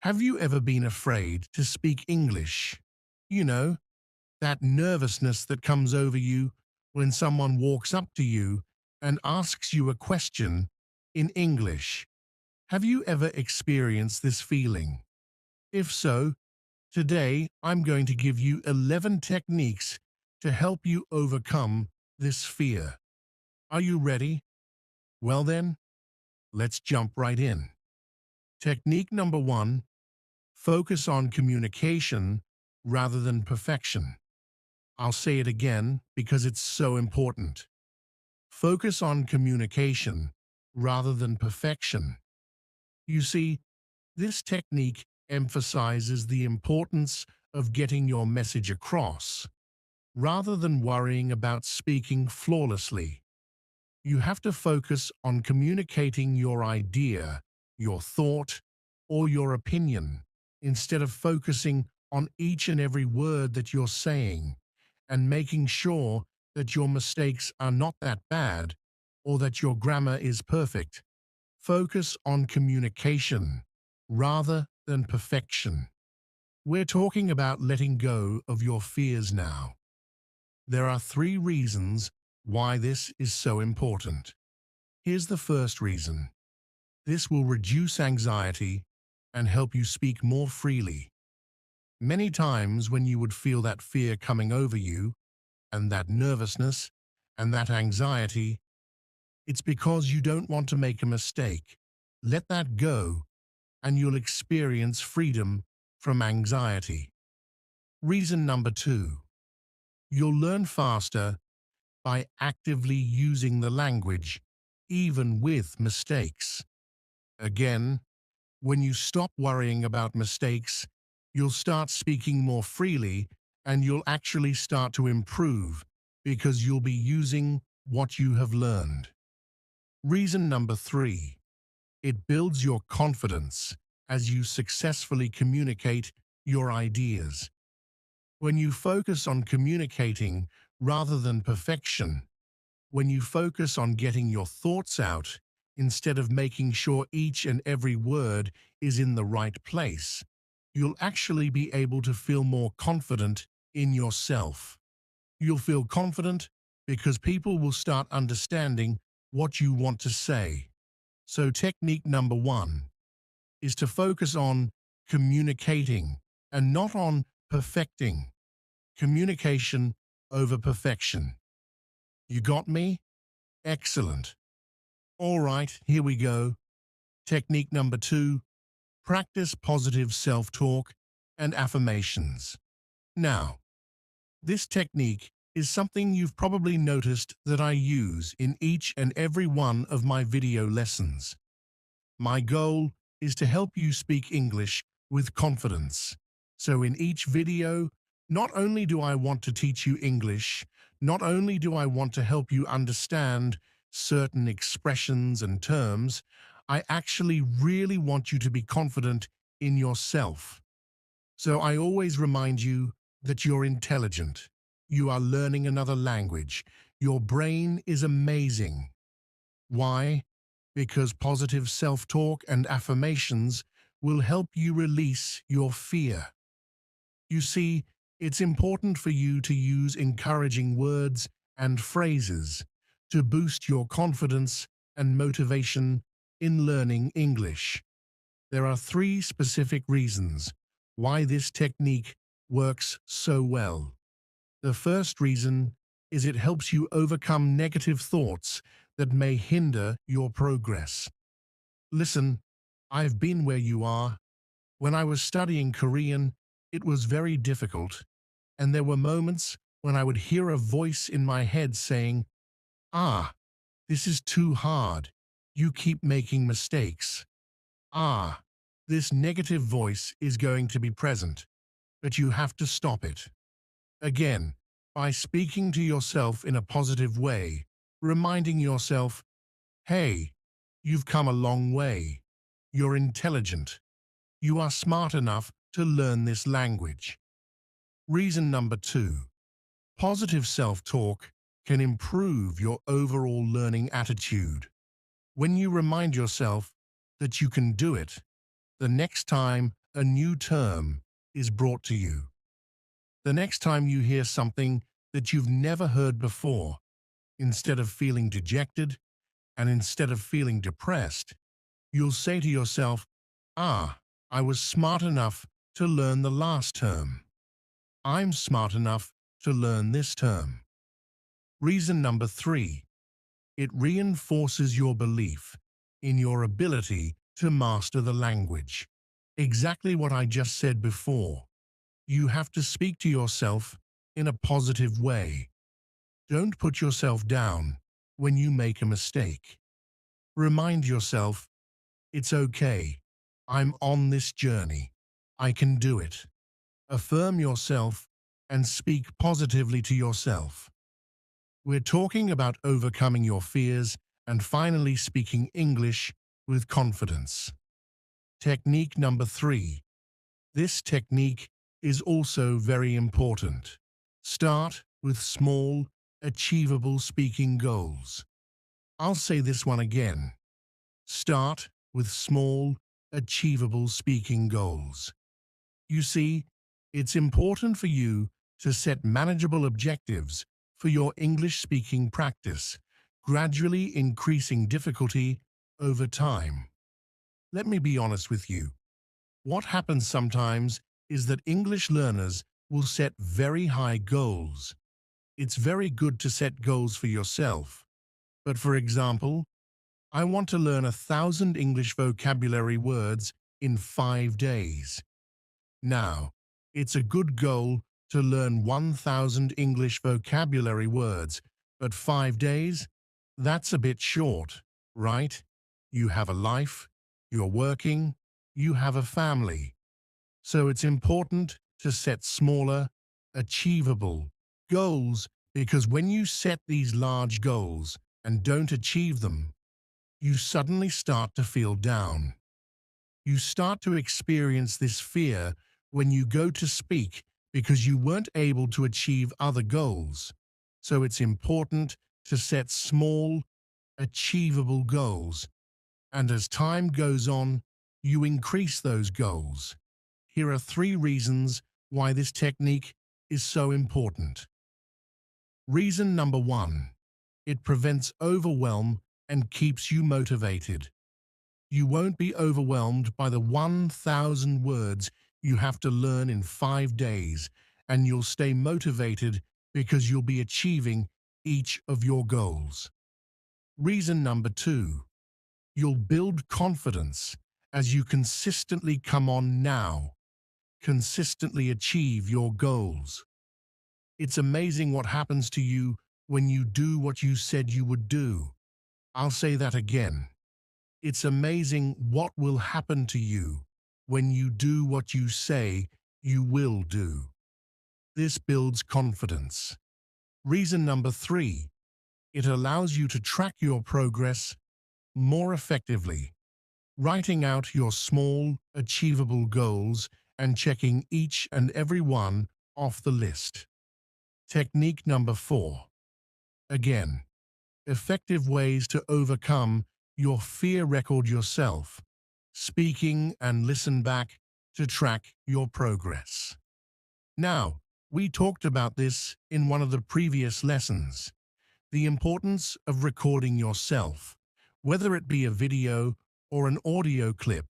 Have you ever been afraid to speak English? You know, that nervousness that comes over you when someone walks up to you and asks you a question in English. Have you ever experienced this feeling? If so, today I'm going to give you 11 techniques to help you overcome this fear. Are you ready? Well then, let's jump right in. Technique number one: focus on communication rather than perfection. I'll say it again because it's so important. Focus on communication rather than perfection. You see, this technique emphasizes the importance of getting your message across, rather than worrying about speaking flawlessly. You have to focus on communicating your idea, your thought, or your opinion, instead of focusing on each and every word that you're saying and making sure that your mistakes are not that bad or that your grammar is perfect. Focus on communication rather than perfection. We're talking about letting go of your fears now. There are three reasons why this is so important. Here's the first reason. This will reduce anxiety and help you speak more freely. Many times when you would feel that fear coming over you, and that nervousness, and that anxiety, it's because you don't want to make a mistake. Let that go, and you'll experience freedom from anxiety. Reason number two. You'll learn faster by actively using the language, even with mistakes. Again, when you stop worrying about mistakes, you'll start speaking more freely and you'll actually start to improve because you'll be using what you have learned. Reason number three. It builds your confidence as you successfully communicate your ideas. When you focus on communicating rather than perfection, when you focus on getting your thoughts out instead of making sure each and every word is in the right place, you'll actually be able to feel more confident in yourself. You'll feel confident because people will start understanding what you want to say. So technique number one is to focus on communicating and not on perfecting. Communication over perfection. You got me? Excellent. All right, here we go. Technique number two: practice positive self-talk and affirmations. Now, this technique is something you've probably noticed that I use in each and every one of my video lessons. My goal is to help you speak English with confidence. So in each video, not only do I want to teach you English, not only do I want to help you understand certain expressions and terms, I actually really want you to be confident in yourself. So I always remind you that you're intelligent. You are learning another language. Your brain is amazing. Why? Because positive self-talk and affirmations will help you release your fear. You see, it's important for you to use encouraging words and phrases to boost your confidence and motivation in learning English. There are three specific reasons why this technique works so well. The first reason is it helps you overcome negative thoughts that may hinder your progress. Listen, I've been where you are. When I was studying Korean, it was very difficult, and there were moments when I would hear a voice in my head saying, "Ah, this is too hard. You keep making mistakes." Ah, this negative voice is going to be present, but you have to stop it. Again, by speaking to yourself in a positive way, reminding yourself, "Hey, you've come a long way. You're intelligent. You are smart enough to learn this language." Reason number two: positive self-talk can improve your overall learning attitude. When you remind yourself that you can do it, the next time a new term is brought to you. The next time you hear something that you've never heard before, instead of feeling dejected and instead of feeling depressed, you'll say to yourself, "Ah, I was smart enough to learn the last term. I'm smart enough to learn this term." Reason number 3, it reinforces your belief in your ability to master the language. Exactly what I just said before. You have to speak to yourself in a positive way. Don't put yourself down when you make a mistake. Remind yourself, it's okay. I'm on this journey. I can do it. Affirm yourself and speak positively to yourself. We're talking about overcoming your fears and finally speaking English with confidence. Technique number 3. This technique is also very important. Start with small, achievable speaking goals. I'll say this one again. Start with small, achievable speaking goals. You see, it's important for you to set manageable objectives for your English speaking practice, gradually increasing difficulty over time. Let me be honest with you. What happens sometimes is that English learners will set very high goals. It's very good to set goals for yourself. But for example, I want to learn 1,000 English vocabulary words in 5 days. Now, it's a good goal to learn 1,000 English vocabulary words, but 5 days? That's a bit short, right? You have a life, you're working, you have a family. So it's important to set smaller, achievable goals, because when you set these large goals and don't achieve them, you suddenly start to feel down. You start to experience this fear when you go to speak because you weren't able to achieve other goals. So it's important to set small, achievable goals, and as time goes on, you increase those goals. Here are 3 reasons why this technique is so important. Reason number 1, it prevents overwhelm and keeps you motivated. You won't be overwhelmed by the 1,000 words you have to learn in 5 days, and you'll stay motivated because you'll be achieving each of your goals. Reason number 2, you'll build confidence as you consistently come on now, consistently achieve your goals. It's amazing what happens to you when you do what you said you would do. I'll say that again. It's amazing what will happen to you when you do what you say you will do. This builds confidence. Reason number 3, it allows you to track your progress more effectively, writing out your small, achievable goals and checking each and every one off the list. Technique number 4. Again, effective ways to overcome your fear. Record yourself, speaking and listen back to track your progress. Now, we talked about this in one of the previous lessons, the importance of recording yourself, whether it be a video or an audio clip,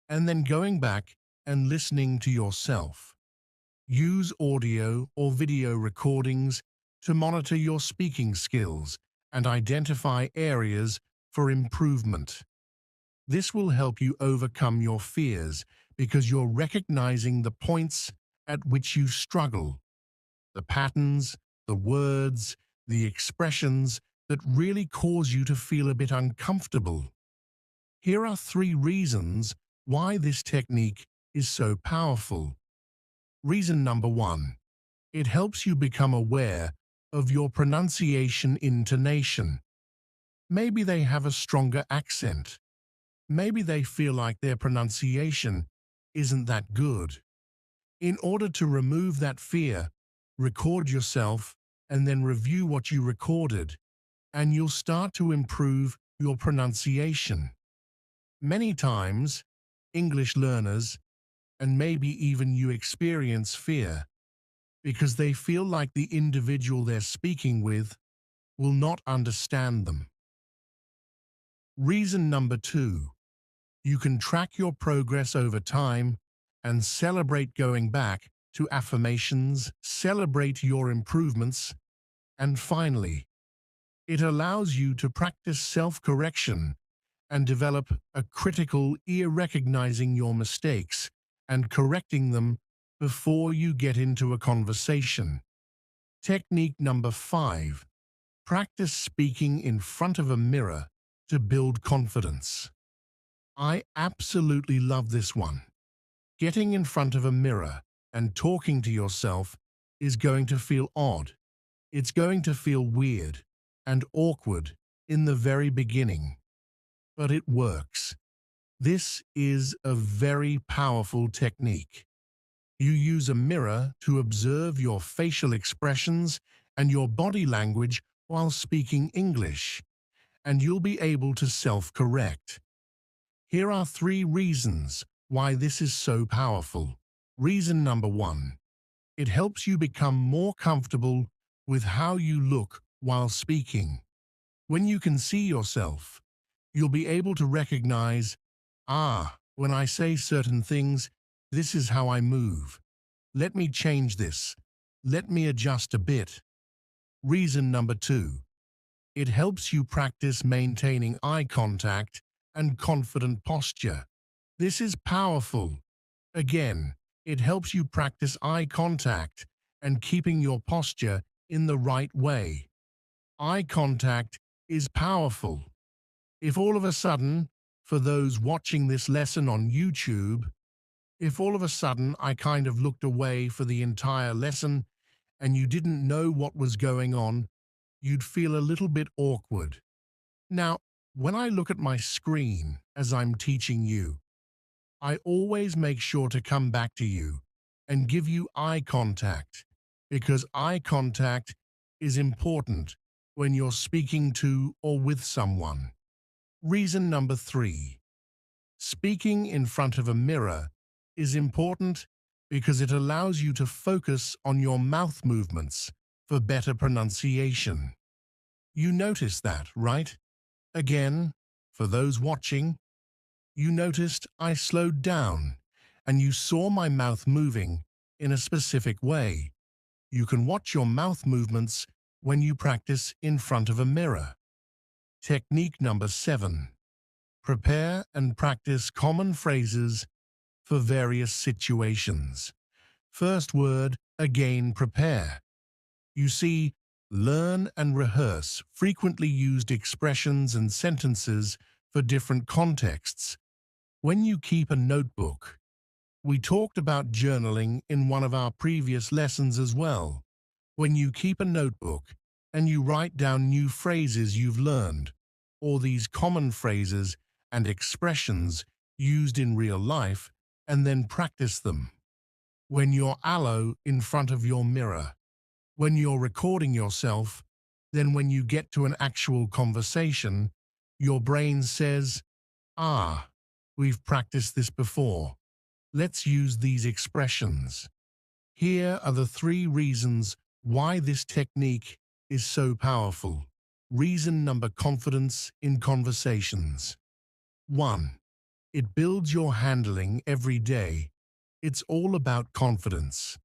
and then going back and listening to yourself. Use audio or video recordings to monitor your speaking skills and identify areas for improvement. This will help you overcome your fears because you're recognizing the points at which you struggle, the patterns, the words, the expressions that really cause you to feel a bit uncomfortable. Here are 3 reasons why this technique is so powerful. Reason number 1, it helps you become aware of your pronunciation intonation. Maybe they have a stronger accent. Maybe they feel like their pronunciation isn't that good. In order to remove that fear, record yourself and then review what you recorded, and you'll start to improve your pronunciation. Many times, English learners and maybe even you experience fear because they feel like the individual they're speaking with will not understand them. Reason number 2, you can track your progress over time and celebrate going back to affirmations, celebrate your improvements, and finally, it allows you to practice self-correction and develop a critical ear recognizing your mistakes and correcting them before you get into a conversation. Technique number 5, practice speaking in front of a mirror to build confidence. I absolutely love this one. Getting in front of a mirror and talking to yourself is going to feel odd. It's going to feel weird and awkward in the very beginning, but it works. This is a very powerful technique. You use a mirror to observe your facial expressions and your body language while speaking English, and you'll be able to self-correct. Here are 3 reasons why this is so powerful. Reason number 1, it helps you become more comfortable with how you look while speaking. When you can see yourself, you'll be able to recognize, when I say certain things, this is how I move. Let me change this. Let me adjust a bit. Reason number 2, it helps you practice maintaining eye contact and confident posture. This is powerful. Again, it helps you practice eye contact and keeping your posture in the right way. Eye contact is powerful. If all of a sudden, for those watching this lesson on YouTube, if all of a sudden I kind of looked away for the entire lesson and you didn't know what was going on, you'd feel a little bit awkward. Now, when I look at my screen as I'm teaching you, I always make sure to come back to you and give you eye contact because eye contact is important when you're speaking to or with someone. Reason number 3, speaking in front of a mirror is important because it allows you to focus on your mouth movements for better pronunciation. You notice that, right? Again, for those watching, you noticed I slowed down and you saw my mouth moving in a specific way. You can watch your mouth movements when you practice in front of a mirror. Technique number 7, prepare and practice common phrases for various situations. First word, again, prepare. You see, learn and rehearse frequently used expressions and sentences for different contexts. When you keep a notebook, we talked about journaling in one of our previous lessons as well. When you keep a notebook and you write down new phrases you've learned, or these common phrases and expressions used in real life, and then practice them. When you're aloe in front of your mirror, when you're recording yourself, then when you get to an actual conversation, your brain says, we've practiced this before. Let's use these expressions. Here are the 3 reasons why this technique is so powerful. Reason number confidence in conversations. 1, it builds your handling every day. It's all about confidence.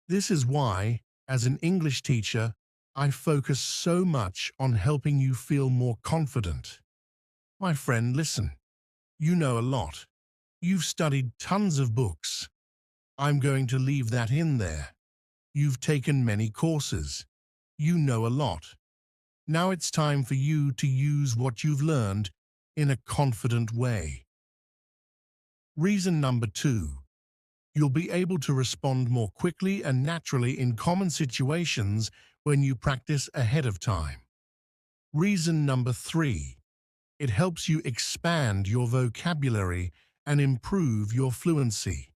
This is why, as an English teacher, I focus so much on helping you feel more confident. My friend, listen. You know a lot. You've studied tons of books. I'm going to leave that in there. You've taken many courses. You know a lot. Now it's time for you to use what you've learned in a confident way. Reason number 2, you'll be able to respond more quickly and naturally in common situations when you practice ahead of time. Reason number 3, it helps you expand your vocabulary and improve your fluency.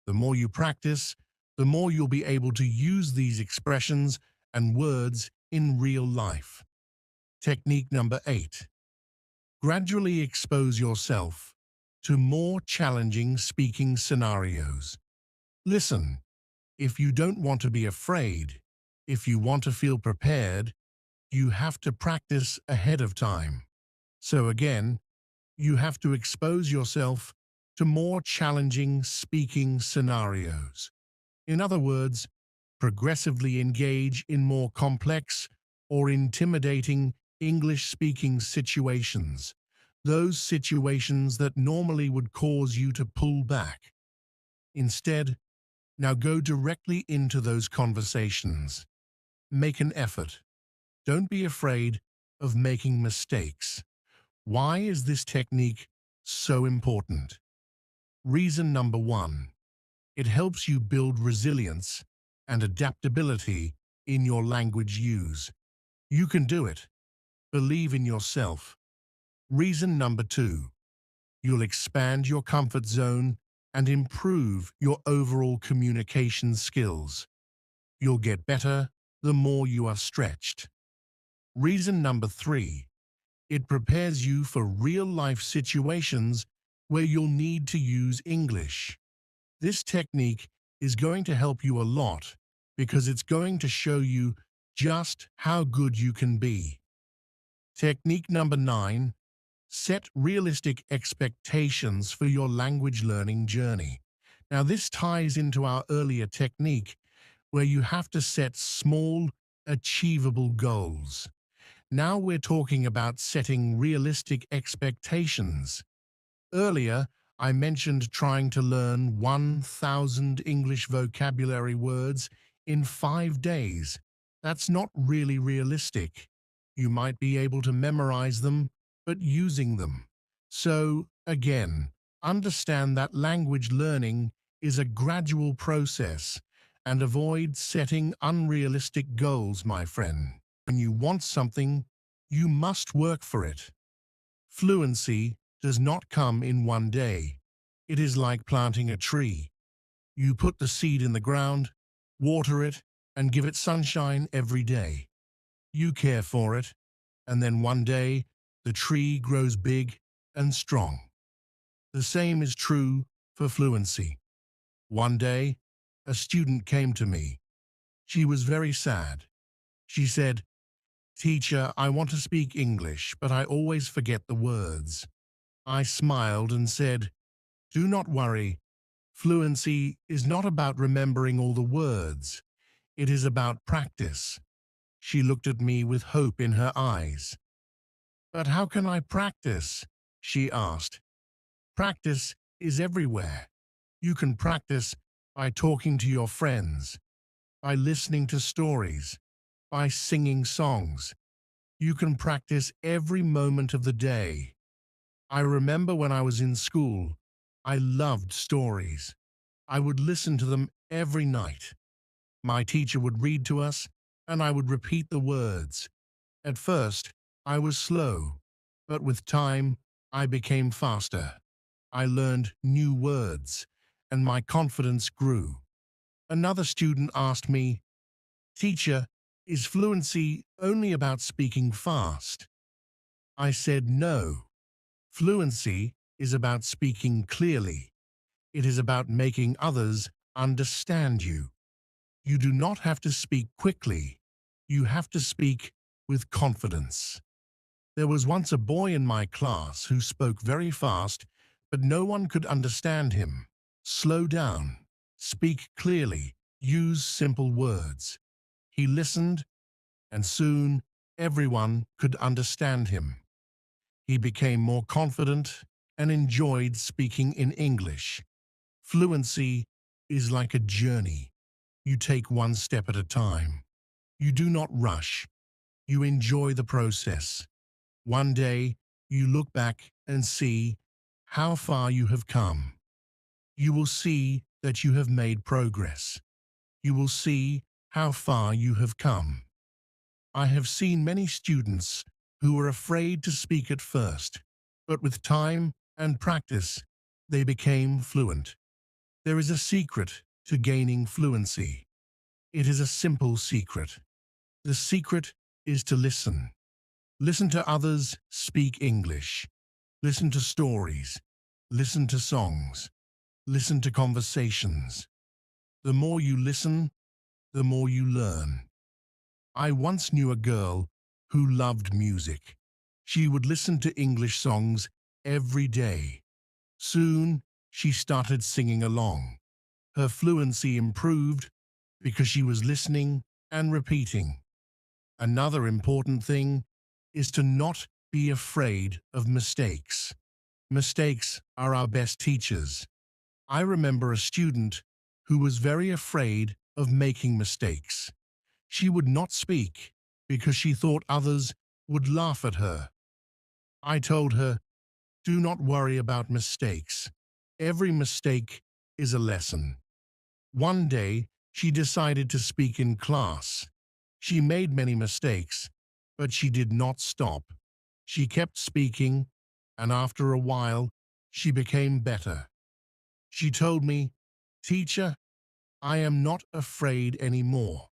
The more you practice, the more you'll be able to use these expressions and words in real life. Technique number 8, gradually expose yourself to more challenging speaking scenarios. Listen, if you don't want to be afraid, if you want to feel prepared, you have to practice ahead of time. So again, you have to expose yourself to more challenging speaking scenarios. In other words, progressively engage in more complex or intimidating English-speaking situations, those situations that normally would cause you to pull back. Instead, now go directly into those conversations. Make an effort. Don't be afraid of making mistakes. Why is this technique so important? Reason number one, it helps you build resilience and adaptability in your language use. You can do it. Believe in yourself. Reason number two, you'll expand your comfort zone and improve your overall communication skills. You'll get better the more you are stretched. Reason number three, it prepares you for real-life situations where you'll need to use English. This technique is going to help you a lot because it's going to show you just how good you can be. Technique number 9, set realistic expectations for your language learning journey. Now this ties into our earlier technique where you have to set small, achievable goals. Now we're talking about setting realistic expectations. Earlier, I mentioned trying to learn 1,000 English vocabulary words in 5 days. That's not really realistic. You might be able to memorize them, but using them. So, again, understand that language learning is a gradual process and avoid setting unrealistic goals, my friend. When you want something, you must work for it. Fluency does not come in one day. It is like planting a tree. You put the seed in the ground, water it, and give it sunshine every day. You care for it, and then one day the tree grows big and strong. The same is true for fluency. One day, a student came to me. She was very sad. She said, "Teacher, I want to speak English, but I always forget the words." I smiled and said, "Do not worry. Fluency is not about remembering all the words. It is about practice." She looked at me with hope in her eyes. "But how can I practice?" she asked. "Practice is everywhere. You can practice by talking to your friends, by listening to stories, by singing songs. You can practice every moment of the day." I remember when I was in school, I loved stories. I would listen to them every night. My teacher would read to us, and I would repeat the words. At first, I was slow, but with time, I became faster. I learned new words, and my confidence grew. Another student asked me, "Teacher, is fluency only about speaking fast?" I said no. Fluency is about speaking clearly. It is about making others understand you. You do not have to speak quickly. You have to speak with confidence. There was once a boy in my class who spoke very fast, but no one could understand him. Slow down. Speak clearly. Use simple words. He listened, and soon everyone could understand him. He became more confident and enjoyed speaking in English. Fluency is like a journey. You take one step at a time. You do not rush. You enjoy the process. One day, you look back and see how far you have come. You will see that you have made progress. You will see how far you have come. I have seen many students who were afraid to speak at first, but with time and practice, they became fluent. There is a secret to gaining fluency. It is a simple secret. The secret is to listen. Listen to others speak English. Listen to stories. Listen to songs. Listen to conversations. The more you listen, the more you learn. I once knew a girl who loved music. She would listen to English songs every day. Soon, she started singing along. Her fluency improved because she was listening and repeating. Another important thing is to not be afraid of mistakes. Mistakes are our best teachers. I remember a student who was very afraid of making mistakes. She would not speak because she thought others would laugh at her. I told her, do not worry about mistakes. Every mistake is a lesson. One day, she decided to speak in class. She made many mistakes, but she did not stop. She kept speaking, and after a while, she became better. She told me, "Teacher, I am not afraid anymore."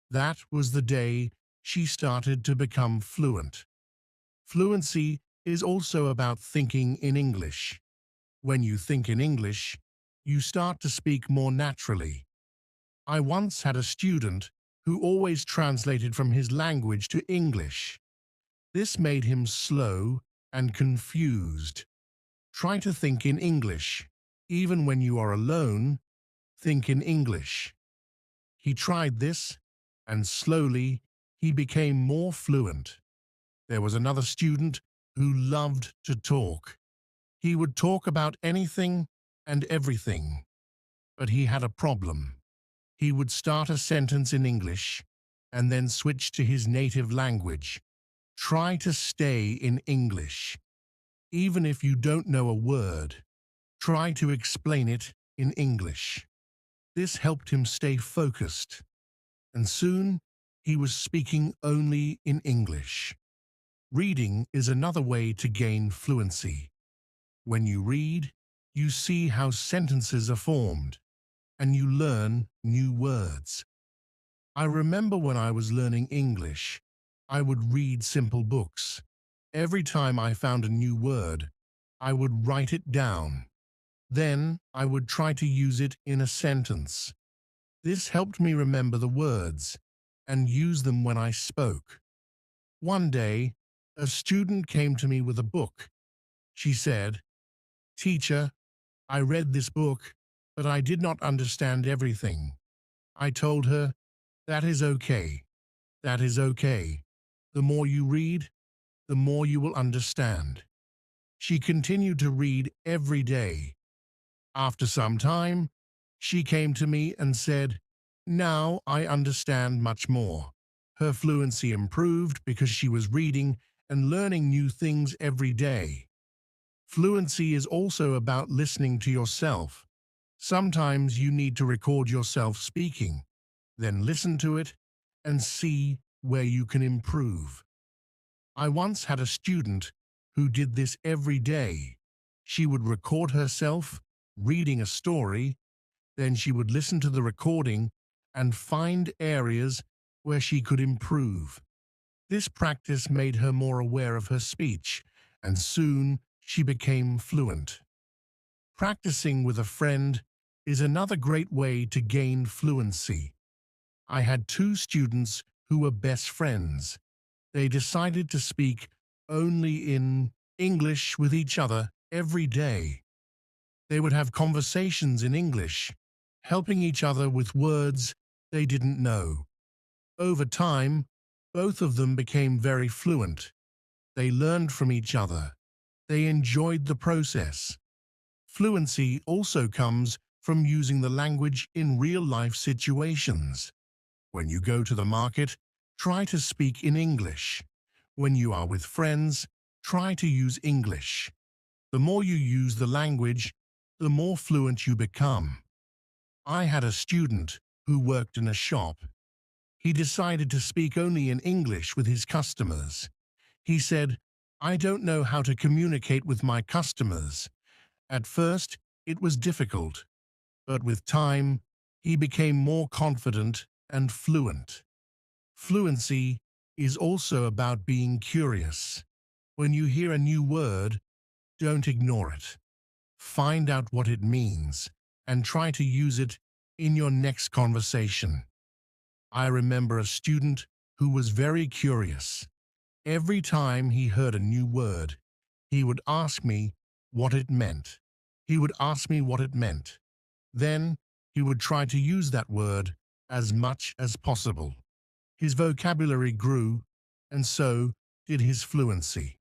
That was the day she started to become fluent. Fluency is also about thinking in English. When you think in English, you start to speak more naturally. I once had a student who always translated from his language to English. This made him slow and confused. Try to think in English. Even when you are alone, think in English. He tried this, and slowly he became more fluent. There was another student who loved to talk. He would talk about anything and everything. But he had a problem. He would start a sentence in English and then switch to his native language. Try to stay in English. Even if you don't know a word, try to explain it in English. This helped him stay focused, and soon he was speaking only in English. Reading is another way to gain fluency. When you read, you see how sentences are formed, and you learn new words. I remember when I was learning English, I would read simple books. Every time I found a new word, I would write it down. Then I would try to use it in a sentence. This helped me remember the words and use them when I spoke. One day, a student came to me with a book. She said, "Teacher, I read this book, but I did not understand everything." I told her, "That is okay. That is okay. The more you read, the more you will understand." She continued to read every day. After some time, she came to me and said, "Now I understand much more." Her fluency improved because she was reading and learning new things every day. Fluency is also about listening to yourself. Sometimes you need to record yourself speaking, then listen to it and see where you can improve. I once had a student who did this every day. She would record herself reading a story, then she would listen to the recording and find areas where she could improve. This practice made her more aware of her speech, and soon she became fluent. Practicing with a friend is another great way to gain fluency. I had two students who were best friends. They decided to speak only in English with each other every day. They would have conversations in English, helping each other with words they didn't know. Over time, both of them became very fluent. They learned from each other. They enjoyed the process. Fluency also comes from using the language in real-life situations. When you go to the market, try to speak in English. When you are with friends, try to use English. The more you use the language, the more fluent you become. I had a student who worked in a shop. He decided to speak only in English with his customers. He said, "I don't know how to communicate with my customers." At first, it was difficult, but with time, he became more confident and fluent. Fluency is also about being curious. When you hear a new word, don't ignore it. Find out what it means and try to use it in your next conversation. I remember a student who was very curious. Every time he heard a new word, he would ask me what it meant. He would ask me what it meant. Then he would try to use that word as much as possible. His vocabulary grew, and so did his fluency.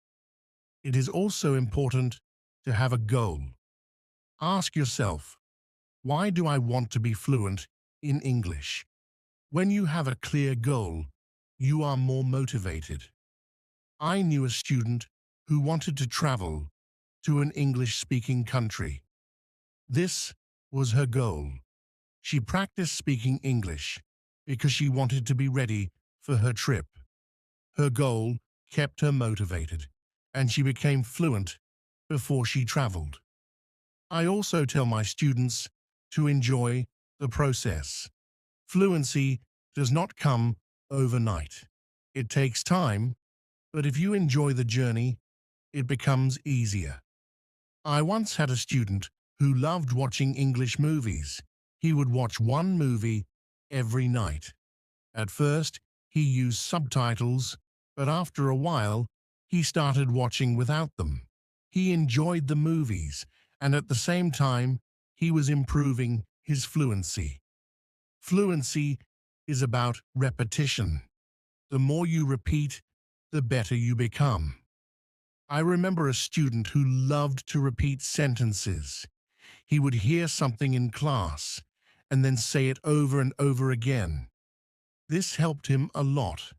It is also important to have a goal. Ask yourself, why do I want to be fluent in English? When you have a clear goal, you are more motivated. I knew a student who wanted to travel to an English-speaking country. This was her goal. She practiced speaking English because she wanted to be ready for her trip. Her goal kept her motivated, and she became fluent before she traveled. I also tell my students to enjoy the process. Fluency does not come overnight. It takes time, but if you enjoy the journey, it becomes easier. I once had a student who loved watching English movies. He would watch one movie every night. At first, he used subtitles, but after a while, he started watching without them. He enjoyed the movies, and at the same time, he was improving his fluency. Fluency is about repetition. The more you repeat, the better you become. I remember a student who loved to repeat sentences. He would hear something in class and then say it over and over again. This helped him a lot.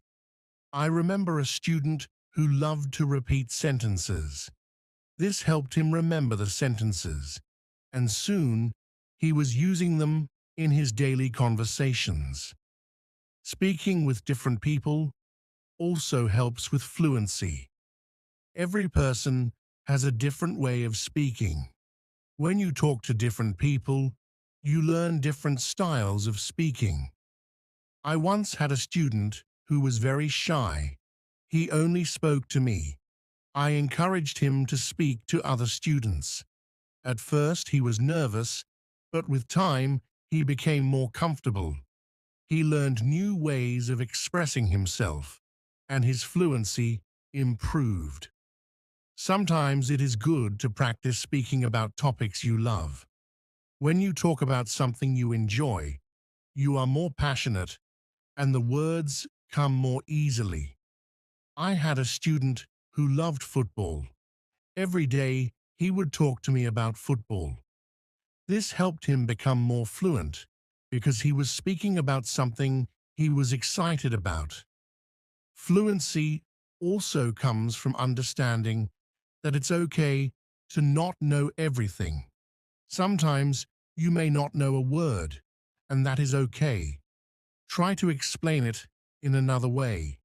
I remember a student who loved to repeat sentences. This helped him remember the sentences, and soon he was using them in his daily conversations. Speaking with different people also helps with fluency. Every person has a different way of speaking. When you talk to different people, you learn different styles of speaking. I once had a student who was very shy. He only spoke to me. I encouraged him to speak to other students. At first he was nervous, but with time he became more comfortable. He learned new ways of expressing himself, and his fluency improved. Sometimes it is good to practice speaking about topics you love. When you talk about something you enjoy, you are more passionate and the words come more easily. I had a student who loved football. Every day he would talk to me about football. This helped him become more fluent because he was speaking about something he was excited about. Fluency also comes from understanding that it's okay to not know everything. Sometimes you may not know a word, and that is okay. Try to explain it in another way.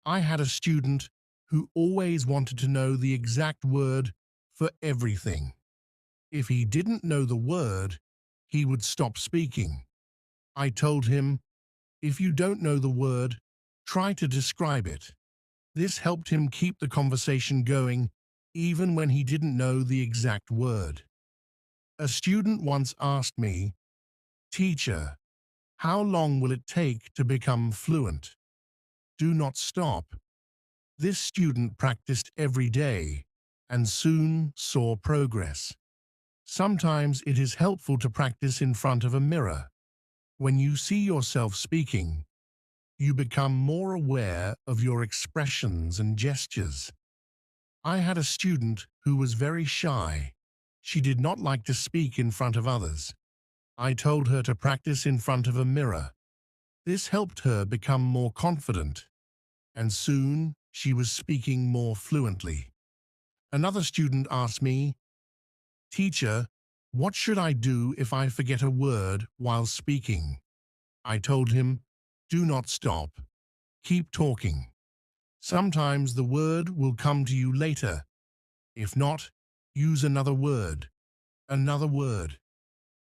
I had a student who always wanted to know the exact word for everything. If he didn't know the word, he would stop speaking. I told him, if you don't know the word, try to describe it. This helped him keep the conversation going even when he didn't know the exact word. A student once asked me, "Teacher, how long will it take to become fluent?" Do not stop. This student practiced every day and soon saw progress. Sometimes it is helpful to practice in front of a mirror. When you see yourself speaking, you become more aware of your expressions and gestures. I had a student who was very shy. She did not like to speak in front of others. I told her to practice in front of a mirror. This helped her become more confident, and soon she was speaking more fluently. Another student asked me, "Teacher, what should I do if I forget a word while speaking?" I told him, "Do not stop. Keep talking. Sometimes the word will come to you later. If not, use another word. Another word."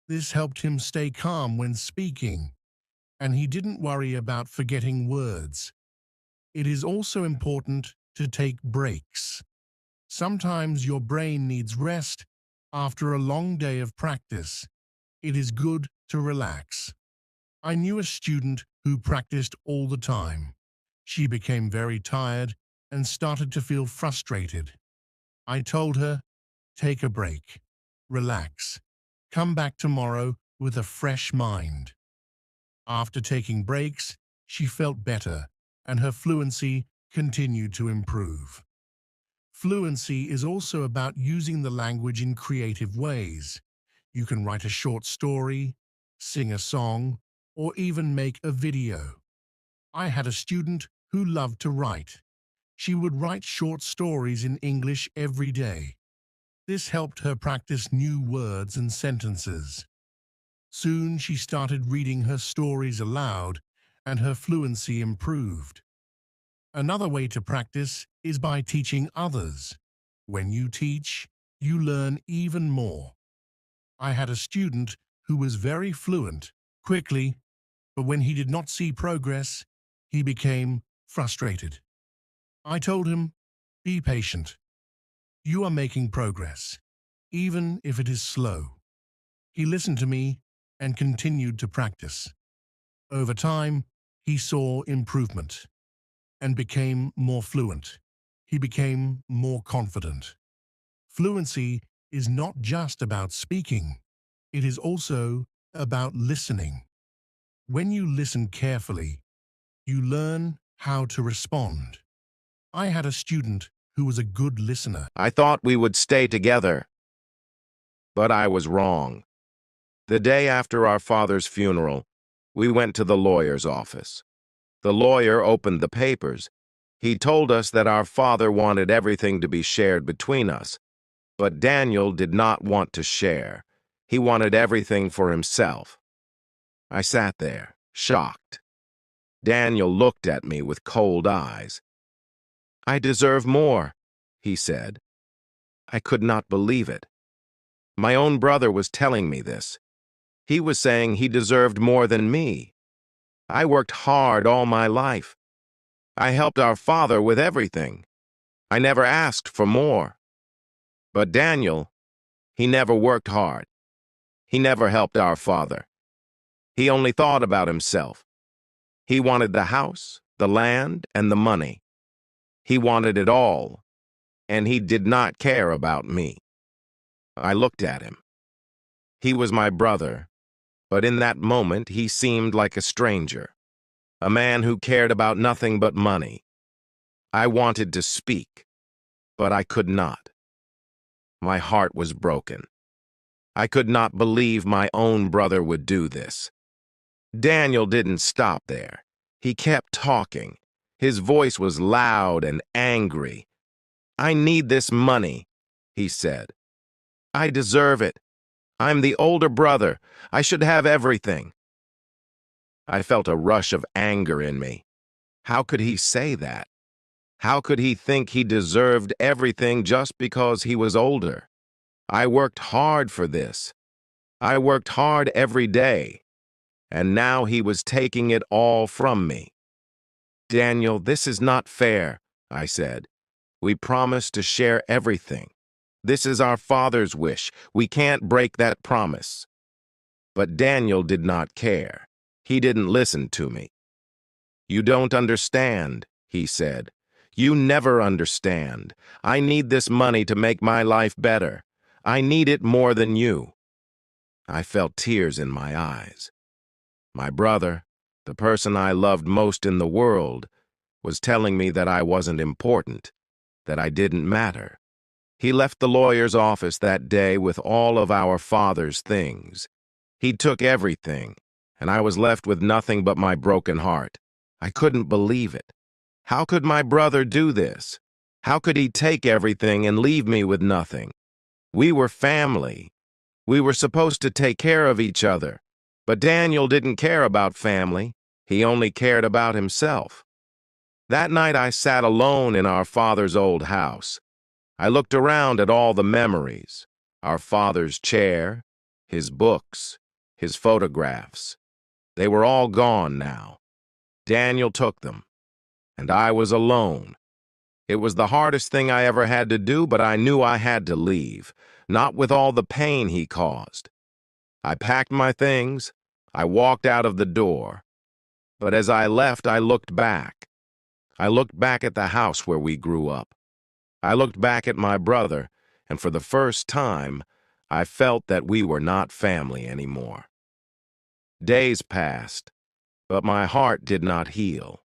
This helped him stay calm when speaking, and he didn't worry about forgetting words. It is also important to take breaks. Sometimes your brain needs rest, After a long day of practice, it is good to relax. I knew a student who practiced all the time. She became very tired and started to feel frustrated. I told her, take a break, relax, come back tomorrow with a fresh mind. After taking breaks, she felt better and her fluency continued to improve. Fluency is also about using the language in creative ways. You can write a short story, sing a song, or even make a video. I had a student who loved to write. She would write short stories in English every day. This helped her practice new words and sentences. Soon she started reading her stories aloud and her fluency improved. Another way to practice is by teaching others. When you teach, you learn even more. I had a student who was very fluent quickly, but when he did not see progress, he became frustrated. I told him, be patient. You are making progress, even if it is slow. He listened to me and continued to practice. Over time, he saw improvement and became more fluent. He became more confident. Fluency is not just about speaking. It is also about listening. When you listen carefully, you learn how to respond. I had a student who was a good listener. I thought we would stay together, but I was wrong. The day after our father's funeral, we went to the lawyer's office. The lawyer opened the papers. He told us that our father wanted everything to be shared between us, but Daniel did not want to share. He wanted everything for himself. I sat there, shocked. Daniel looked at me with cold eyes. I deserve more, he said. I could not believe it. My own brother was telling me this. He was saying he deserved more than me. I worked hard all my life. I helped our father with everything. I never asked for more. But Daniel, he never worked hard. He never helped our father. He only thought about himself. He wanted the house, the land, and the money. He wanted it all, and he did not care about me. I looked at him. He was my brother, but in that moment he seemed like a stranger, a man who cared about nothing but money. I wanted to speak, but I could not. My heart was broken. I could not believe my own brother would do this. Daniel didn't stop there. He kept talking. His voice was loud and angry. I need this money, he said. I deserve it. I'm the older brother. I should have everything. I felt a rush of anger in me. How could he say that? How could he think he deserved everything just because he was older? I worked hard for this. I worked hard every day. And now he was taking it all from me. Daniel, this is not fair, I said. We promised to share everything. This is our father's wish. We can't break that promise. But Daniel did not care. He didn't listen to me. You don't understand, he said. You never understand. I need this money to make my life better. I need it more than you. I felt tears in my eyes. My brother, the person I loved most in the world, was telling me that I wasn't important, that I didn't matter. He left the lawyer's office that day with all of our father's things. He took everything, and I was left with nothing but my broken heart. I couldn't believe it. How could my brother do this? How could he take everything and leave me with nothing? We were family. We were supposed to take care of each other. But Daniel didn't care about family. He only cared about himself. That night I sat alone in our father's old house. I looked around at all the memories, our father's chair, his books, his photographs. They were all gone now. Daniel took them, and I was alone. It was the hardest thing I ever had to do, but I knew I had to leave, not with all the pain he caused. I packed my things. I walked out of the door. But as I left, I looked back. I looked back at the house where we grew up. I looked back at my brother, and for the first time, I felt that we were not family anymore. Days passed, but my heart did not heal.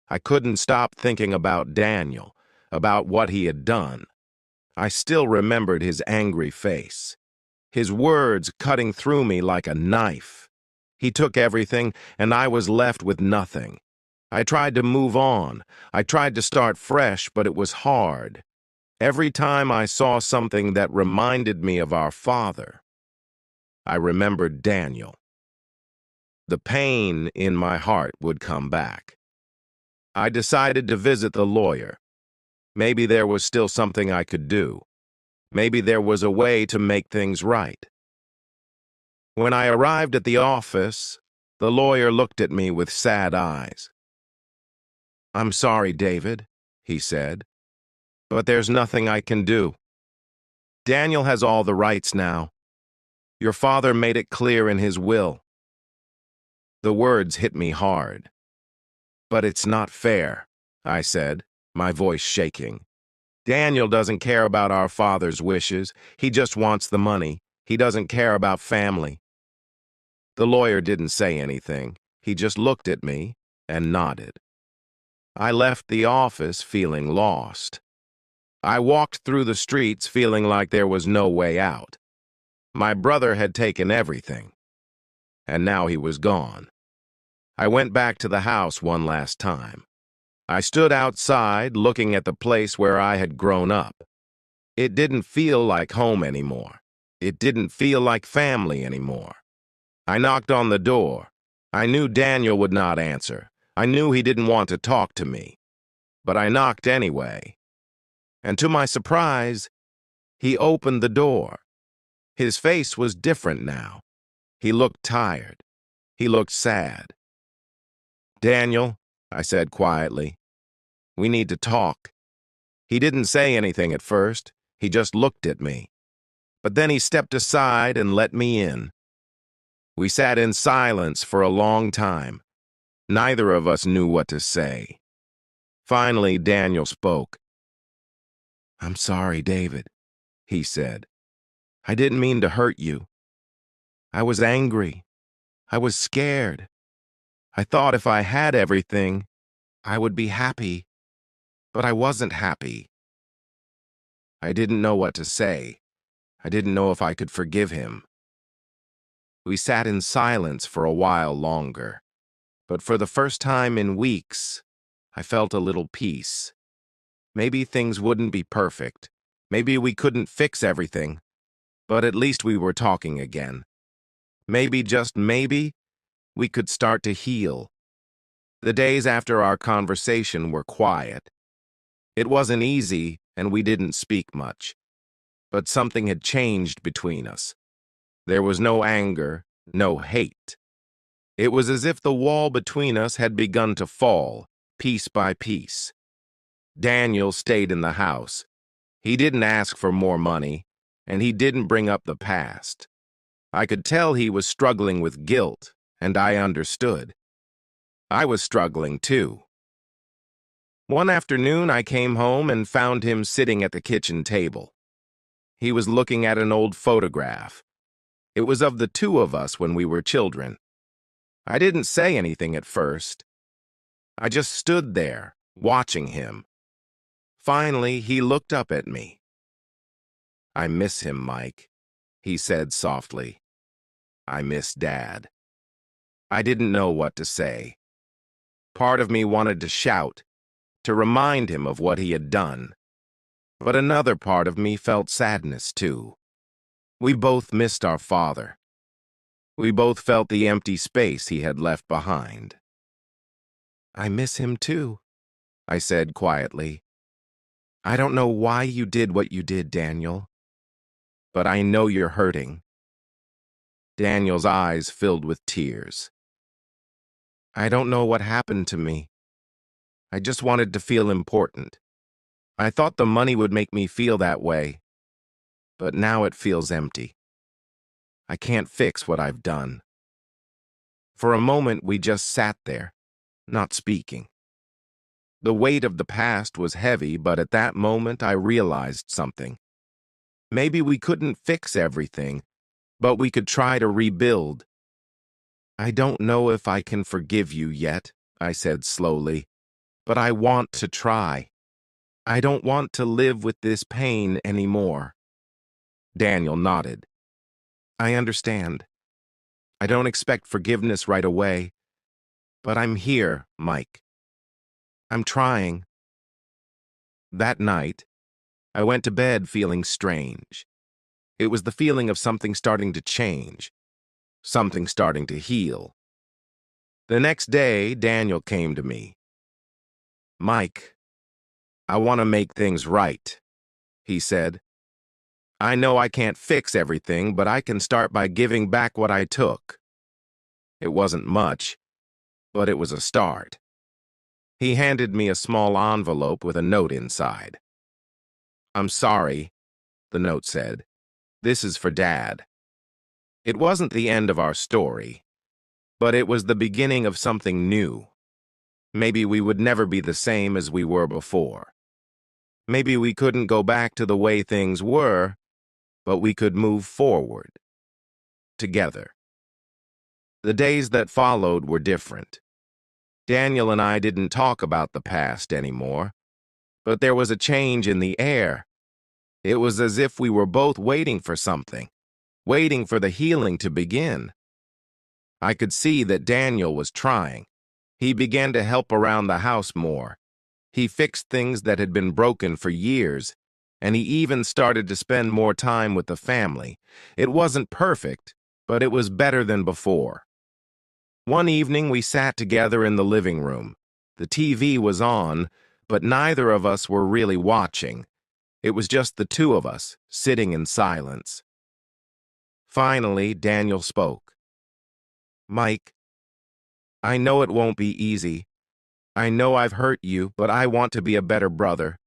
I couldn't stop thinking about Daniel, about what he had done. I still remembered his angry face, his words cutting through me like a knife. He took everything, and I was left with nothing. I tried to move on. I tried to start fresh, but it was hard. Every time I saw something that reminded me of our father, I remembered Daniel. The pain in my heart would come back. I decided to visit the lawyer. Maybe there was still something I could do. Maybe there was a way to make things right. When I arrived at the office, the lawyer looked at me with sad eyes. "I'm sorry, David," he said, "but there's nothing I can do. Daniel has all the rights now. Your father made it clear in his will." The words hit me hard. "But it's not fair," I said, my voice shaking. "Daniel doesn't care about our father's wishes. He just wants the money. He doesn't care about family." The lawyer didn't say anything. He just looked at me and nodded. I left the office feeling lost. I walked through the streets feeling like there was no way out. My brother had taken everything, and now he was gone. I went back to the house one last time. I stood outside looking at the place where I had grown up. It didn't feel like home anymore. It didn't feel like family anymore. I knocked on the door. I knew Daniel would not answer. I knew he didn't want to talk to me. But I knocked anyway. And to my surprise, he opened the door. His face was different now. He looked tired. He looked sad. "Daniel," I said quietly, "we need to talk." He didn't say anything at first. He just looked at me. But then he stepped aside and let me in. We sat in silence for a long time. Neither of us knew what to say. Finally, Daniel spoke. "I'm sorry, David," he said. "I didn't mean to hurt you. I was angry. I was scared. I thought if I had everything, I would be happy. But I wasn't happy." I didn't know what to say. I didn't know if I could forgive him. We sat in silence for a while longer. But for the first time in weeks, I felt a little peace. Maybe things wouldn't be perfect. Maybe we couldn't fix everything. But at least we were talking again. Maybe, just maybe, we could start to heal. The days after our conversation were quiet. It wasn't easy, and we didn't speak much. But something had changed between us. There was no anger, no hate. It was as if the wall between us had begun to fall, piece by piece. Daniel stayed in the house. He didn't ask for more money, and he didn't bring up the past. I could tell he was struggling with guilt, and I understood. I was struggling too. One afternoon, I came home and found him sitting at the kitchen table. He was looking at an old photograph. It was of the two of us when we were children. I didn't say anything at first. I just stood there, watching him. Finally, he looked up at me. "I miss him, Mike," he said softly. "I miss Dad." I didn't know what to say. Part of me wanted to shout, to remind him of what he had done. But another part of me felt sadness, too. We both missed our father. We both felt the empty space he had left behind. "I miss him, too," I said quietly. "I don't know why you did what you did, Daniel. But I know you're hurting." Daniel's eyes filled with tears. "I don't know what happened to me. I just wanted to feel important. I thought the money would make me feel that way, but now it feels empty. I can't fix what I've done. For a moment, we just sat there, not speaking. The weight of the past was heavy, but at that moment I realized something. Maybe we couldn't fix everything, but we could try to rebuild. I don't know if I can forgive you yet, I said slowly, but I want to try. I don't want to live with this pain anymore. Daniel nodded. I understand. I don't expect forgiveness right away, but I'm here, Mike. I'm trying. That night, I went to bed feeling strange. It was the feeling of something starting to change, something starting to heal. The next day, Daniel came to me. Mike, I want to make things right, he said. I know I can't fix everything, but I can start by giving back what I took. It wasn't much, but it was a start. He handed me a small envelope with a note inside. I'm sorry, the note said. This is for Dad. It wasn't the end of our story, but it was the beginning of something new. Maybe we would never be the same as we were before. Maybe we couldn't go back to the way things were, but we could move forward. Together. The days that followed were different. Daniel and I didn't talk about the past anymore, but there was a change in the air. It was as if we were both waiting for something, waiting for the healing to begin. I could see that Daniel was trying. He began to help around the house more. He fixed things that had been broken for years, and he even started to spend more time with the family. It wasn't perfect, but it was better than before. One evening, we sat together in the living room. The TV was on, but neither of us were really watching. It was just the two of us, sitting in silence. Finally, Daniel spoke. Mike, I know it won't be easy. I know I've hurt you, but I want to be a better brother.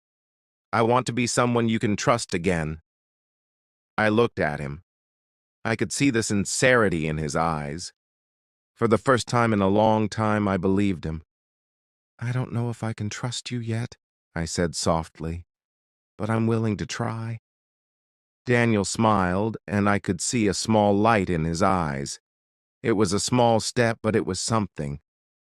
I want to be someone you can trust again. I looked at him. I could see the sincerity in his eyes. For the first time in a long time, I believed him. I don't know if I can trust you yet, I said softly, but I'm willing to try. Daniel smiled, and I could see a small light in his eyes. It was a small step, but it was something.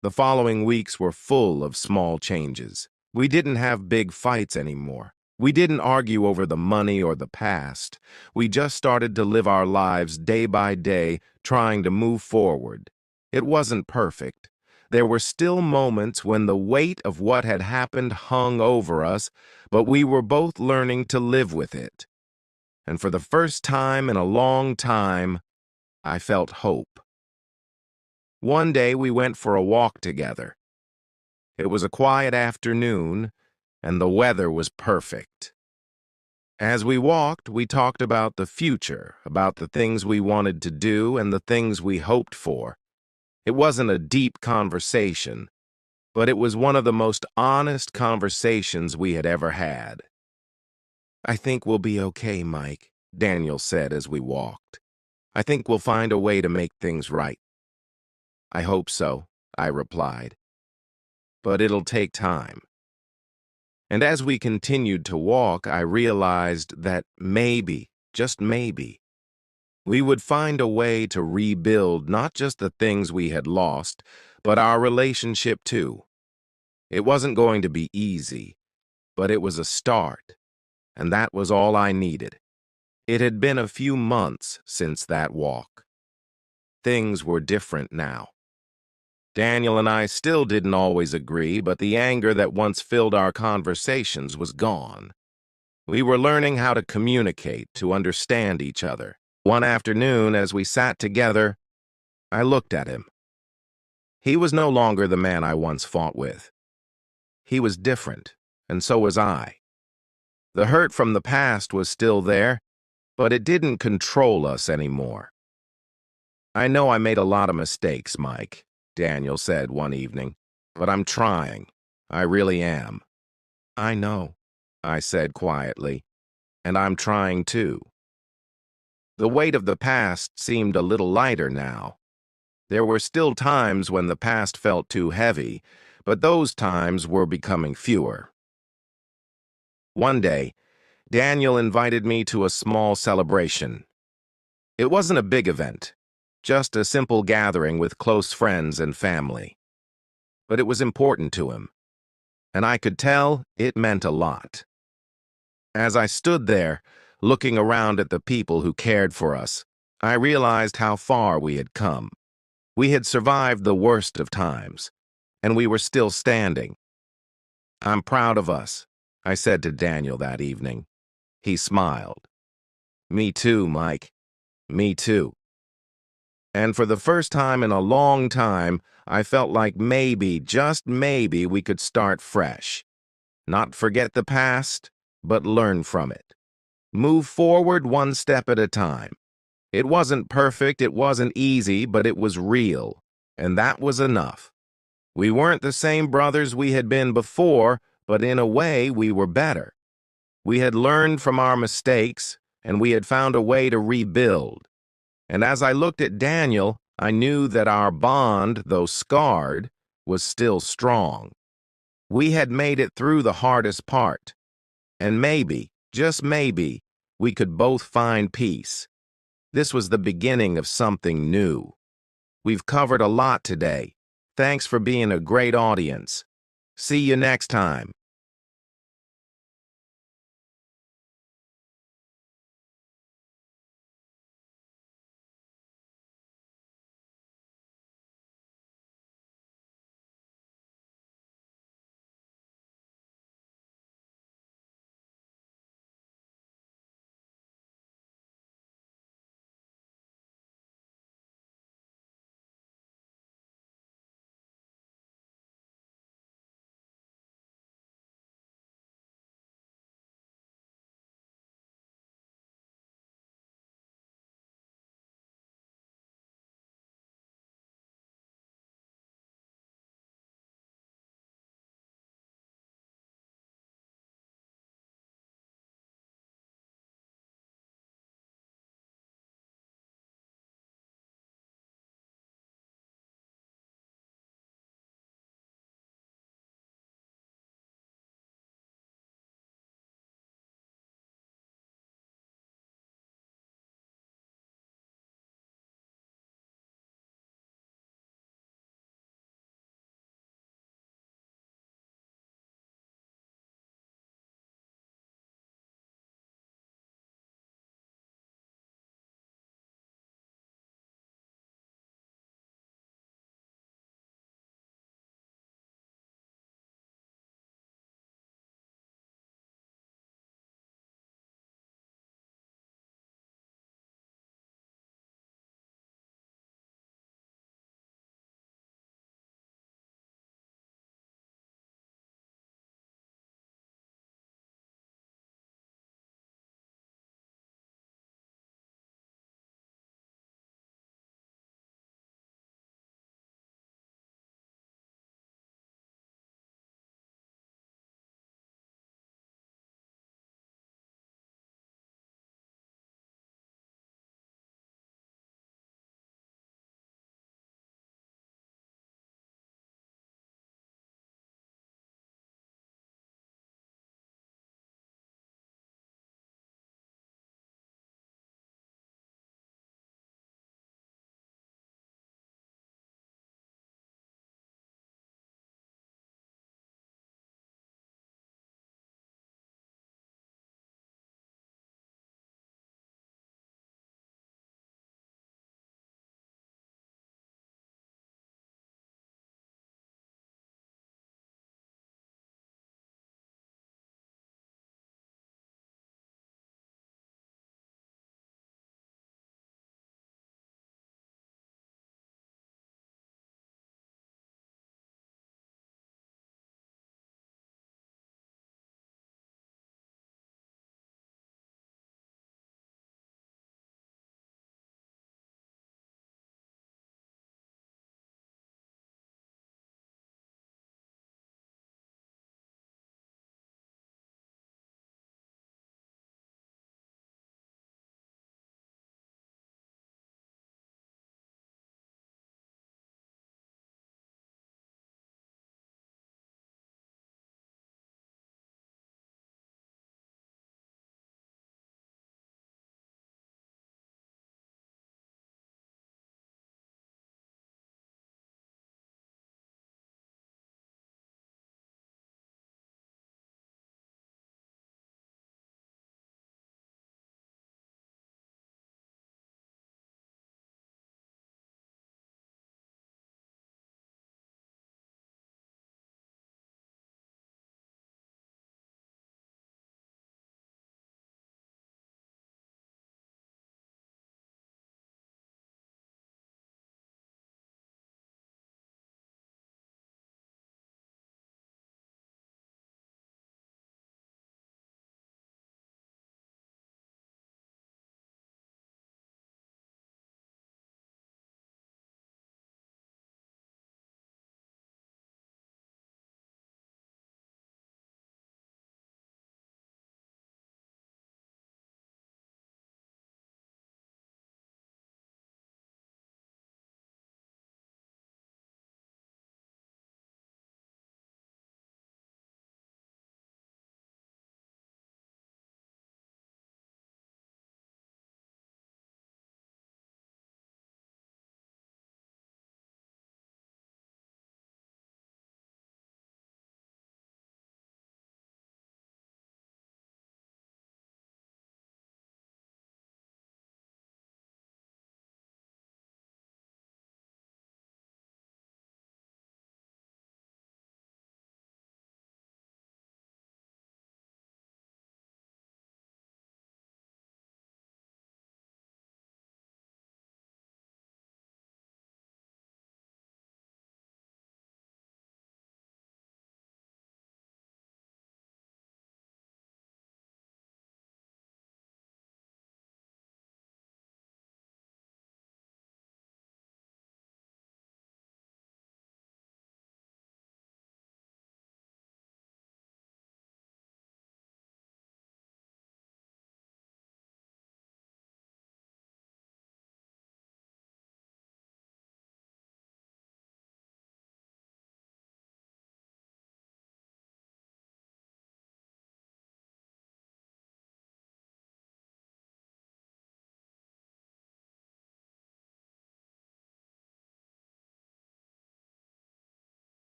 The following weeks were full of small changes. We didn't have big fights anymore. We didn't argue over the money or the past. We just started to live our lives day by day, trying to move forward. It wasn't perfect. There were still moments when the weight of what had happened hung over us, but we were both learning to live with it. And for the first time in a long time, I felt hope. One day we went for a walk together. It was a quiet afternoon, and the weather was perfect. As we walked, we talked about the future, about the things we wanted to do and the things we hoped for. It wasn't a deep conversation, but it was one of the most honest conversations we had ever had. I think we'll be okay, Mike, Daniel said as we walked. I think we'll find a way to make things right. I hope so, I replied. But it'll take time. And as we continued to walk, I realized that maybe, just maybe, we would find a way to rebuild not just the things we had lost, but our relationship too. It wasn't going to be easy, but it was a start, and that was all I needed. It had been a few months since that walk. Things were different now. Daniel and I still didn't always agree, but the anger that once filled our conversations was gone. We were learning how to communicate, to understand each other. One afternoon, as we sat together, I looked at him. He was no longer the man I once fought with. He was different, and so was I. The hurt from the past was still there, but it didn't control us anymore. I know I made a lot of mistakes, Mike, Daniel said one evening, but I'm trying. I really am. I know. I said quietly, and I'm trying too. The weight of the past seemed a little lighter now. There were still times when the past felt too heavy, but those times were becoming fewer. One day, Daniel invited me to a small celebration. It wasn't a big event, just a simple gathering with close friends and family. But it was important to him, and I could tell it meant a lot. As I stood there, looking around at the people who cared for us, I realized how far we had come. We had survived the worst of times, and we were still standing. "I'm proud of us," I said to Daniel that evening. He smiled. "Me too, Mike. Me too." And for the first time in a long time, I felt like maybe, just maybe, we could start fresh. Not forget the past, but learn from it. Move forward one step at a time. It wasn't perfect, it wasn't easy, but it was real, and that was enough. We weren't the same brothers we had been before, but in a way we were better. We had learned from our mistakes, and we had found a way to rebuild. And as I looked at Daniel, I knew that our bond, though scarred, was still strong. We had made it through the hardest part, and maybe, just maybe, we could both find peace. This was the beginning of something new. We've covered a lot today. Thanks for being a great audience. See you next time.